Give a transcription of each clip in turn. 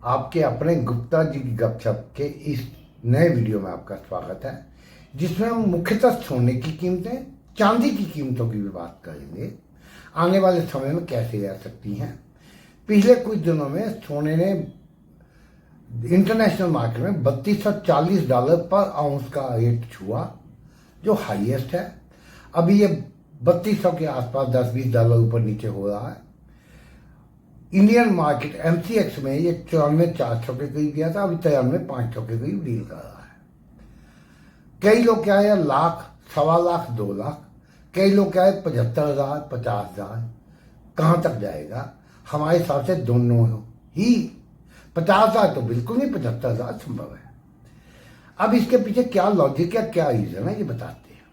आपके अपने गुप्ता जी की गपशप के इस नए वीडियो में आपका स्वागत है, जिसमें हम मुख्यतः सोने की कीमतें, चांदी की कीमतों की भी बात करेंगे। आने वाले समय में कैसे रह सकती हैं। पिछले कुछ दिनों में सोने ने इंटरनेशनल मार्केट में $3240 पर आउंस का रेट छुआ, जो हाईएस्ट है। अभी ये 3200 के आसपास $10-20 ऊपर नीचे हो रहा है। इंडियन मार्केट MCX में ये 94,400 के करीब गया था, अभी 93,500 के करीब डील कर रहा है। कई लोग क्या है, लाख, 1.25 लाख, 2 लाख, कई लोग क्या है 75,000, 50,000, कहाँ तक जाएगा। हमारे हिसाब से दोनों ही 50,000 तो बिल्कुल नहीं, 75,000 संभव है। अब इसके पीछे क्या लॉजिक है, क्या रीजन है, ये बताते हैं।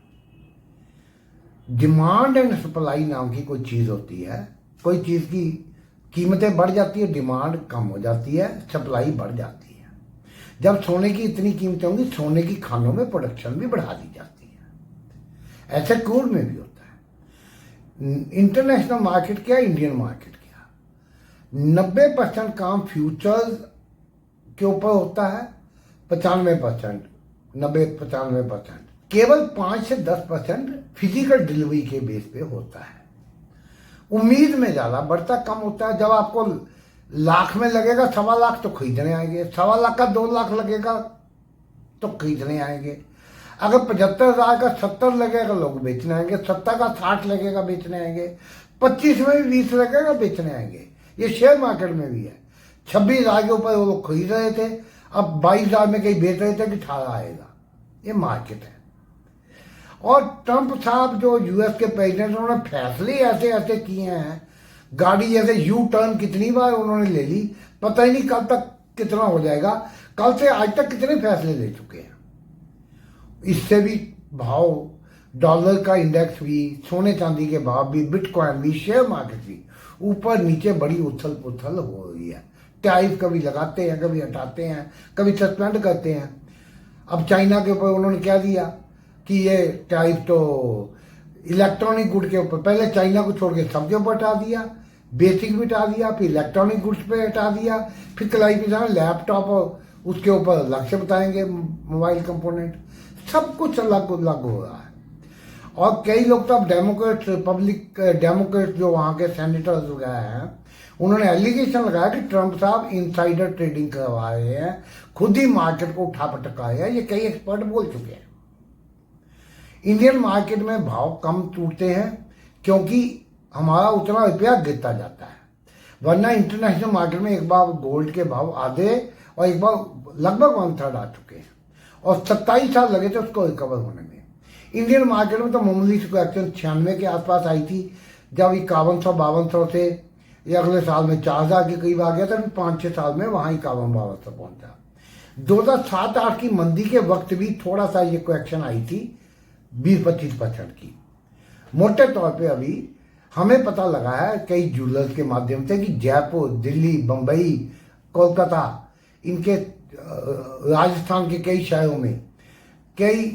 डिमांड एंड सप्लाई नाम की कोई चीज होती है। कोई चीज की कीमतें बढ़ जाती है, डिमांड कम हो जाती है, सप्लाई बढ़ जाती है। जब सोने की इतनी कीमतें होंगी, सोने की खानों में प्रोडक्शन भी बढ़ा दी जाती है। ऐसे क्रूड में भी होता है। इंटरनेशनल मार्केट क्या, इंडियन मार्केट क्या, 90% काम फ्यूचर्स के ऊपर होता है, 95%, 90-95%, केवल 5 से 10% फिजिकल डिलीवरी के बेस पे होता है। उम्मीद में ज्यादा बढ़ता कम होता है। जब आपको लाख में लगेगा 1.25 लाख तो खरीदने आएंगे, 1.25 लाख का 2 लाख लगेगा तो खरीदने आएंगे। अगर 75,000 का 70 लगेगा लोग बेचने आएंगे, 70 का 60 लगेगा बेचने आएंगे, 25 में भी 20 लगेगा बेचने आएंगे। ये शेयर मार्केट में भी है। 26,000 के ऊपर वो लोग खरीद रहे थे, अब 22,000 में कहीं बेच रहे थे कि 18 आएगा। ये मार्केट है। और ट्रंप साहब जो यूएस के प्रेसिडेंट, उन्होंने फैसले ऐसे ऐसे किए हैं। गाड़ी जैसे यू टर्न कितनी बार उन्होंने ले ली, पता ही नहीं कल तक कितना हो जाएगा। कल से आज तक कितने फैसले ले चुके हैं। इससे भी भाव, डॉलर का इंडेक्स भी, सोने चांदी के भाव भी, बिटकॉइन भी, शेयर मार्केट भी ऊपर नीचे बड़ी उथल पुथल हो रही है। टैरिफ कभी लगाते हैं, कभी हटाते हैं, कभी सस्पेंड करते हैं। अब चाइना के ऊपर उन्होंने क्या दिया कि ये टैरिफ तो इलेक्ट्रॉनिक गुड के ऊपर, पहले चाइना को छोड़ के सबके ऊपर हटा दिया, बेसिक भी हटा दिया, फिर इलेक्ट्रॉनिक गुड्स पे हटा दिया, फिर कलाई पे जाना लैपटॉप और उसके ऊपर लक्ष्य बताएंगे, मोबाइल कंपोनेंट, सब कुछ अलग अलग हो रहा है। और कई लोग तो अब डेमोक्रेट, रिपब्लिक डेमोक्रेट जो वहां के सेनेटर्स वगैरह हैं, उन्होंने एलिगेशन लगाया कि ट्रंप साहब इनसाइडर ट्रेडिंग करवा रहे हैं, खुद ही मार्केट को उठा पटका है। ये कई एक्सपर्ट बोल चुके हैं। इंडियन मार्केट में भाव कम टूटते हैं क्योंकि हमारा उतना रुपया गिरता जाता है। वरना इंटरनेशनल मार्केट में एक बार गोल्ड के भाव आधे और एक बार लगभग 1/3 आ चुके हैं और 27 साल लगे थे उसको रिकवर होने में। इंडियन मार्केट में तो मामूली सी करेक्शन 96 के आसपास आई थी, जब 5100-5200 से ये अगले साल में 4,000 के करीब आ गया था। 5-6 साल में वहां 51-5200 पहुंचा। 2007-8 की मंदी के वक्त भी थोड़ा सा ये करेक्शन आई थी, 20-25% की। मोटे तौर पे अभी हमें पता लगा है कई ज्वेलर्स के माध्यम से कि जयपुर, दिल्ली, बंबई, कोलकाता, इनके राजस्थान के कई शहरों में, कई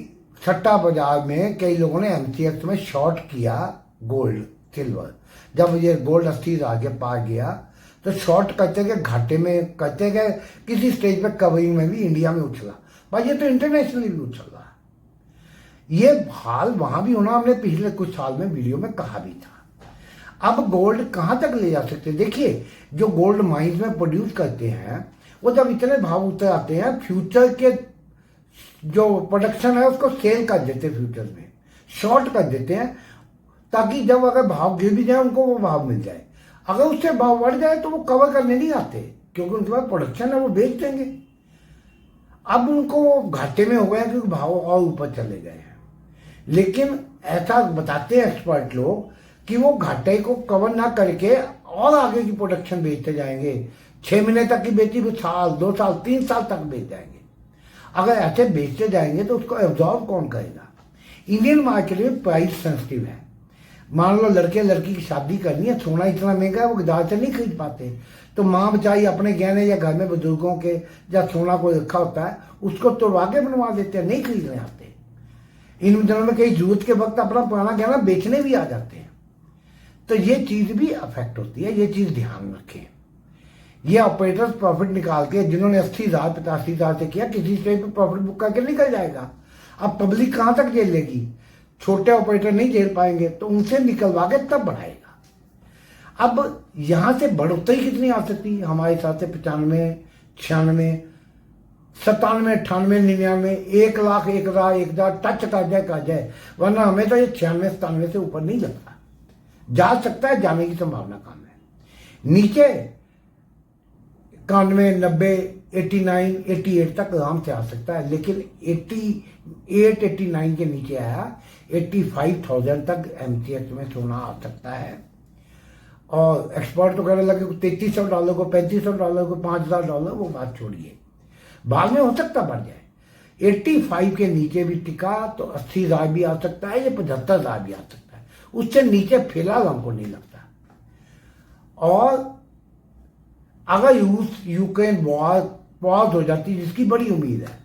सट्टा बाजार में कई लोगों ने MCX में शॉर्ट किया गोल्ड, सिल्वर। जब ये गोल्ड 80,000 के पार गया तो शॉर्ट करते गए, घाटे में करते गए, किसी स्टेज पे कवरिंग में भी इंडिया में उछला। भाई ये तो इंटरनेशनली भी उछल रहा है। ये हाल वहां भी होना हमने पिछले कुछ साल में वीडियो में कहा भी था। अब गोल्ड कहां तक ले जा सकते, देखिए जो गोल्ड माइंस में प्रोड्यूस करते हैं वो जब इतने भाव उतर आते हैं, फ्यूचर के जो प्रोडक्शन है उसको सेल कर देते हैं, फ्यूचर में शॉर्ट कर देते हैं, ताकि जब अगर भाव गिर भी जाए उनको वो भाव मिल जाए। अगर उससे भाव बढ़ जाए तो वो कवर करने नहीं आते, क्योंकि उनके पास प्रोडक्शन है, वो बेच देंगे। अब उनको घाटे में हो गया क्योंकि भाव और ऊपर चले गए हैं। लेकिन ऐसा बताते हैं एक्सपर्ट लोग कि वो घाटे को कवर ना करके और आगे की प्रोडक्शन बेचते जाएंगे। 6 महीने तक की बेची, फिर साल, 2 साल, 3 साल तक बेच जाएंगे। अगर ऐसे बेचते जाएंगे तो उसको एब्जॉर्व कौन करेगा। इंडियन मार्केट में प्राइस सेंसिटिव है। मान लो लड़के लड़की की शादी करनी है, सोना इतना महंगा है वो बाजार से नहीं खरीद पाते, तो माँ बेचारी अपने गहने या घर में बुजुर्गों के जहाँ सोना को रखा होता है उसको तोड़वा के बनवा देते हैं, नहीं खरीदने आते। इन दिनों में कई जरूरत के वक्त अपना पुराना गहना बेचने भी आ जाते हैं। तो ये चीज भी अफेक्ट होती है, ये चीज ध्यान रखें। ये ऑपरेटर्स प्रॉफिट निकाल के, जिन्होंने 80,000 85,000 से किया, किसी स्टेज पे प्रॉफिट बुक करके निकल जाएगा। अब पब्लिक कहां तक झेल लेगी? छोटे ऑपरेटर नहीं झेल पाएंगे, तो उनसे निकलवा के तब बढ़ाएगा। अब यहां से बढ़ोतरी कितनी आ सकती है हमारे हिसाब से? 95, 96, 97, 98, 99, 1,00,000, 1,000 टच कर जाए, वरना हमें तो ये 96, 97 से ऊपर नहीं लगता। जा सकता है, जाने की संभावना कम है। नीचे 91, 90, 89, 88 तक आराम से आ सकता है, लेकिन 88, 89 के नीचे आया 85,000 तक एमसीएक्स में सोना आ सकता है। और एक्सपर्ट तो कहने लगे $3,300 को, $3,500 को, $5,000, वो बात छोड़िए, बाद में हो सकता बढ़ जाए। 85 के नीचे भी टिका तो 80,000 भी आ सकता है, या 75,000 भी आ सकता है। उससे नीचे फिलहाल हमको नहीं लगता। और अगर यूक्रेन वॉर पॉज हो जाती है, जिसकी बड़ी उम्मीद है,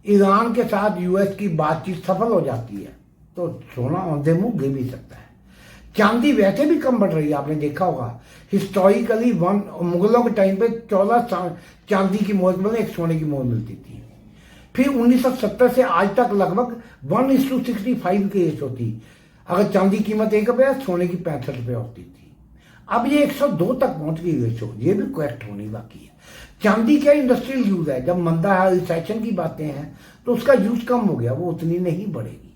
ईरान के साथ यूएस की बातचीत सफल हो जाती है, तो सोना ऑन द मूव गिर भी सकता है। चांदी वैसे भी कम बढ़ रही है, आपने देखा होगा। हिस्टोरिकली मुगलों के टाइम पे 14 चांदी की मोहर में एक सोने की मोहर मिलती थी। फिर 1970 से आज तक लगभग 1:65 की रेशो थी। अगर चांदी की कीमत ₹1, सोने की ₹65 होती थी। अब ये 102 तक पहुंच गई रेशो, ये भी करेक्ट होनी बाकी है। चांदी क्या इंडस्ट्रियल यूज है, जब मंदा है, रिसेशन की बातें हैं, तो उसका यूज कम हो गया, वो उतनी नहीं बढ़ेगी।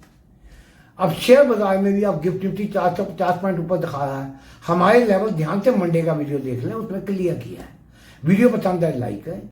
अब शेयर बाजार में भी अब गिफ्ट निफ्टी 450 पॉइंट ऊपर दिखा रहा है। हमारे लेवल ध्यान से मंडे का वीडियो देख लें, उसमें क्लियर किया है। वीडियो पसंद है लाइक करें,